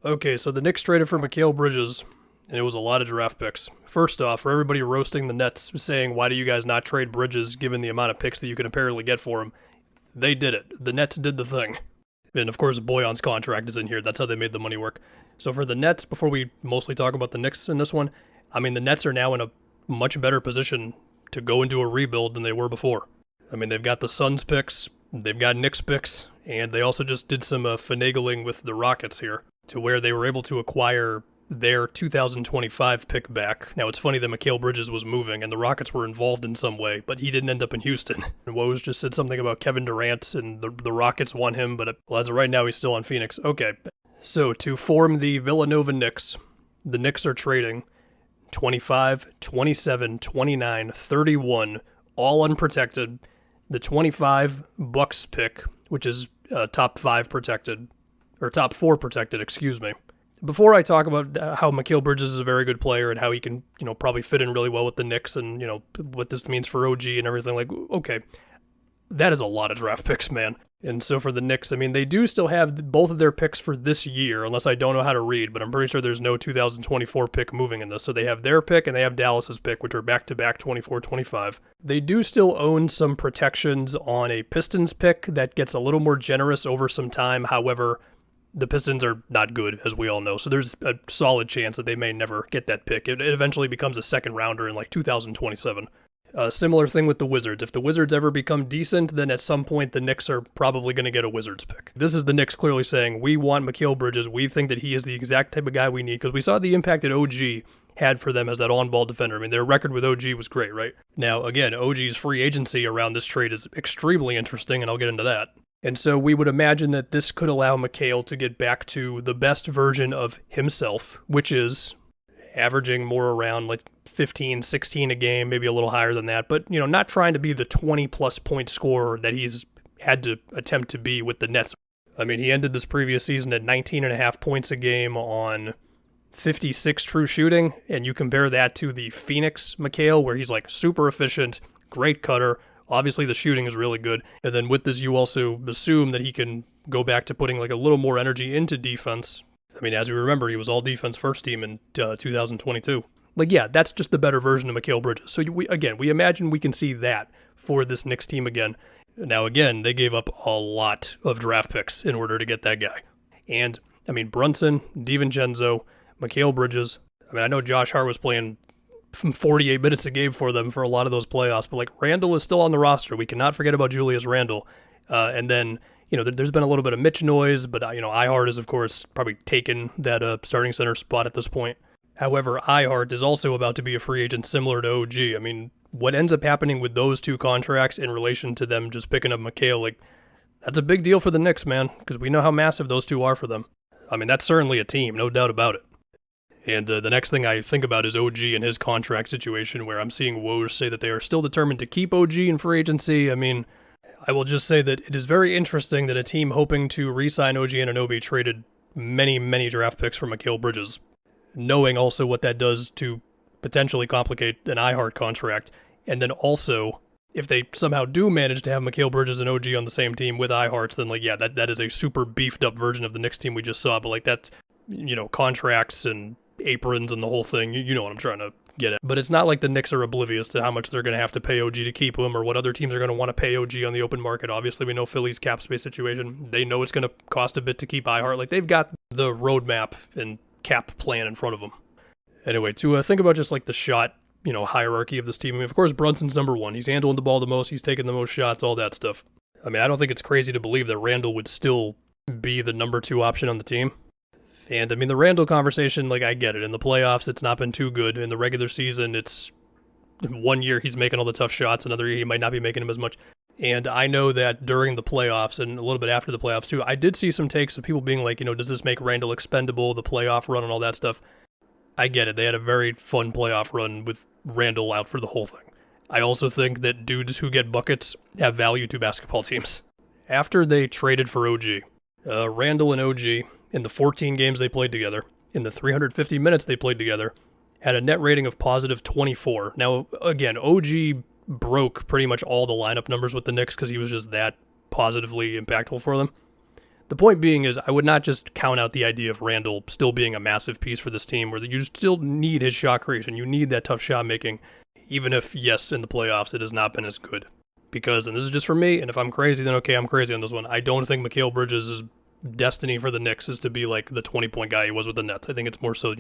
Okay, so the Knicks traded for Mikal Bridges, and it was a lot of draft picks. First off, for everybody roasting the Nets, saying, why do you guys not trade Bridges given the amount of picks that you can apparently get for him? They did it. The Nets did the thing. And of course, Boyan's contract is in here. That's how they made the money work. So for the Nets, before we mostly talk about the Knicks in this one, I mean, the Nets are now in a much better position to go into a rebuild than they were before. I mean, they've got the Suns picks, they've got Knicks picks, and they also just did some finagling with the Rockets here to where they were able to acquire their 2025 pick back. Now, it's funny that Mikal Bridges was moving and the Rockets were involved in some way, but he didn't end up in Houston. And Woj just said something about Kevin Durant and the Rockets want him, but well, as of right now, he's still on Phoenix. Okay, so to form the Villanova Knicks, the Knicks are trading 25, 27, 29, 31, all unprotected. The 25 Bucks pick, which is top 4 protected, excuse me. Before I talk about how Mikal Bridges is a very good player and how he can, probably fit in really well with the Knicks and, what this means for OG and everything, like, okay, that is a lot of draft picks, man. And so for the Knicks, I mean, they do still have both of their picks for this year, unless I don't know how to read, but I'm pretty sure there's no 2024 pick moving in this. So they have their pick and they have Dallas's pick, which are back-to-back 24-25. They do still own some protections on a Pistons pick that gets a little more generous over some time. However, the Pistons are not good, as we all know, so there's a solid chance that they may never get that pick. It eventually becomes a second rounder in like 2027. Similar thing with the Wizards. If the Wizards ever become decent, then at some point the Knicks are probably going to get a Wizards pick. This is the Knicks clearly saying, we want Mikal Bridges. We think that he is the exact type of guy we need, because we saw the impact that OG had for them as that on-ball defender. I mean, their record with OG was great, right? Now, again, OG's free agency around this trade is extremely interesting, and I'll get into that. And so we would imagine that this could allow Mikal to get back to the best version of himself, which is averaging more around like 15, 16 a game, maybe a little higher than that, but, not trying to be the 20-plus point scorer that he's had to attempt to be with the Nets. I mean, he ended this previous season at 19.5 points a game on 56 true shooting, and you compare that to the Phoenix Mikal, where he's like super efficient, great cutter. Obviously, the shooting is really good. And then with this, you also assume that he can go back to putting like a little more energy into defense. I mean, as we remember, he was all defense first team in 2022. Like, yeah, that's just the better version of Mikal Bridges. So, we imagine we can see that for this Knicks team again. Now, again, they gave up a lot of draft picks in order to get that guy. And, I mean, Brunson, DiVincenzo, Mikal Bridges. I mean, I know Josh Hart was playing 48 minutes a game for them for a lot of those playoffs, but, like, Randall is still on the roster. We cannot forget about Julius Randle. And then, there's been a little bit of Mitch noise, but, Ihart is, of course, probably taken that starting center spot at this point. However, Ihart is also about to be a free agent similar to OG. I mean, what ends up happening with those two contracts in relation to them just picking up Mikal, like, that's a big deal for the Knicks, man, because we know how massive those two are for them. I mean, that's certainly a team, no doubt about it. And the next thing I think about is OG and his contract situation, where I'm seeing Woj say that they are still determined to keep OG in free agency. I mean, I will just say that it is very interesting that a team hoping to re-sign OG Anunoby traded many, many draft picks for Mikal Bridges, knowing also what that does to potentially complicate an Ihart contract. And then also, if they somehow do manage to have Mikal Bridges and OG on the same team with Ihart, then, like, yeah, that is a super beefed up version of the Knicks team we just saw. But, like, that's, contracts and aprons and the whole thing, you know what I'm trying to get at. But it's not like the Knicks are oblivious to how much they're going to have to pay OG to keep him, or what other teams are going to want to pay OG on the open market. Obviously, we know Philly's cap space situation. They know it's going to cost a bit to keep Ihart. Like, they've got the roadmap and cap plan in front of them. Anyway, to think about just like the shot, hierarchy of this team. I mean, of course, Brunson's number one. He's handling the ball the most. He's taking the most shots, all that stuff. I mean, I don't think it's crazy to believe that Randall would still be the number 2 option on the team. And, I mean, the Randall conversation, like, I get it. In the playoffs, it's not been too good. In the regular season, it's one year he's making all the tough shots. Another year he might not be making them as much. And I know that during the playoffs and a little bit after the playoffs, too, I did see some takes of people being like, does this make Randall expendable, the playoff run and all that stuff? I get it. They had a very fun playoff run with Randall out for the whole thing. I also think that dudes who get buckets have value to basketball teams. After they traded for OG, Randall and OG, in the 14 games they played together, in the 350 minutes they played together, had a net rating of positive 24. Now, again, OG broke pretty much all the lineup numbers with the Knicks because he was just that positively impactful for them. The point being is I would not just count out the idea of Randall still being a massive piece for this team where you still need his shot creation. You need that tough shot making, even if, yes, in the playoffs it has not been as good. Because, and this is just for me, and if I'm crazy, then okay, I'm crazy on this one. I don't think Mikal Bridges' destiny for the Knicks is to be like the 20-point guy he was with the Nets. I think it's more so,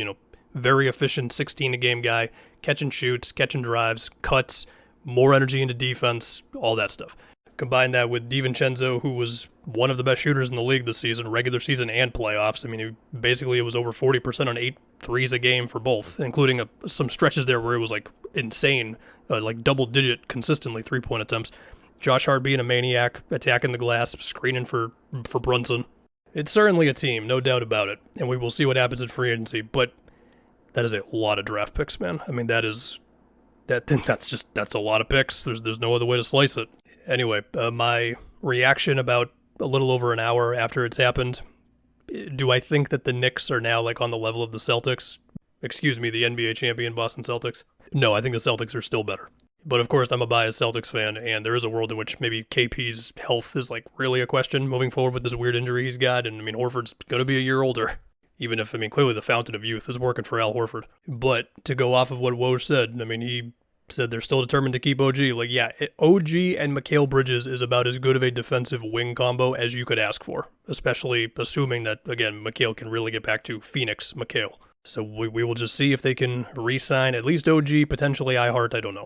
very efficient 16-a-game guy, catch and shoots, catch and drives, cuts, more energy into defense, all that stuff. Combine that with DiVincenzo, who was one of the best shooters in the league this season, regular season and playoffs. I mean, it was over 40% on 8 threes a game for both, including some stretches there where it was like insane, like double-digit consistently 3-point attempts. Josh Hart being a maniac, attacking the glass, screening for Brunson. It's certainly a team, no doubt about it, and we will see what happens in free agency, but that is a lot of draft picks, man. I mean, that's a lot of picks. There's no other way to slice it. Anyway, my reaction about a little over an hour after it's happened, do I think that the Knicks are now like on the level of the Celtics? Excuse me, the NBA champion Boston Celtics? No, I think the Celtics are still better. But of course, I'm a biased Celtics fan, and there is a world in which maybe KP's health is like really a question moving forward with this weird injury he's got, and I mean, Horford's going to be a year older. Even if, clearly the fountain of youth is working for Al Horford. But to go off of what Woj said, he said they're still determined to keep OG. OG and Mikal Bridges is about as good of a defensive wing combo as you could ask for, especially assuming that, again, Mikal can really get back to Phoenix Mikal. So we will just see if they can re-sign at least OG, potentially Hart, I don't know.